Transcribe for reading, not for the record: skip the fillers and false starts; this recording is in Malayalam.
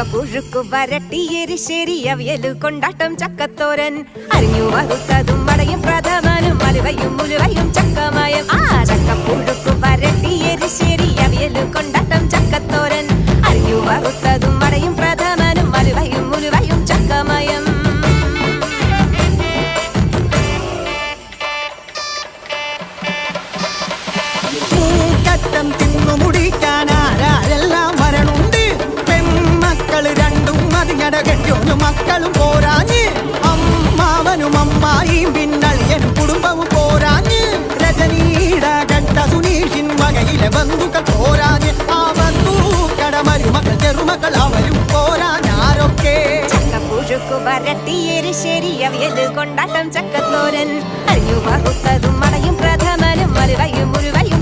പുഴുക്കു വരട്ടിയെരിശ്ശേരി അവിയലു കൊണ്ടാട്ടം ചക്കത്തോരൻ അരിഞ്ഞു വറുത്തതും വടയും പ്രഥമനും അലുവയും മുലുവയും ചക്കമയം ചക്കപ്പുഴുക്കു വരട്ടിയെരിശ്ശേരി അവിയലു കൊണ്ടാട്ടം ചക്കത്തോരൻ അരിഞ്ഞു വറുത്തതും വടയും പ്രഥമനും അലുവയും മുലുവയും ചക്കമയം തിന്നു മുടിക്കാനാരെല്ലാം വരണുണ്ട് പെൺമക്കള് രണ്ടും അതിങ്ങട കെട്ടിയൊന്നു മക്കളും പോരാഞ്ഞ് അമ്മാവനും അമ്മായിയും പിന്നളിയനും കുടുംബവും പോരാഞ്ഞ് രജനീട കണ്ട സുനീഷിൻ വകയിലെ ബന്ധുക്കൾ പോരാഞ്ഞ് ആ ബന്ധുക്കട മരുമക്കൾ ചെറുമക്കൾ അവരും പോരാഞ്ഞാരൊക്കെ ചക്കപ്പുഴുക്കു വരട്ടിയെരിശ്ശേരി അവിയല് കൊണ്ടാട്ടം ചക്കത്തോരൻ അരിഞ്ഞു വറുത്തതും മടയും പ്രഥമനും മലുവയും മുഴുവയും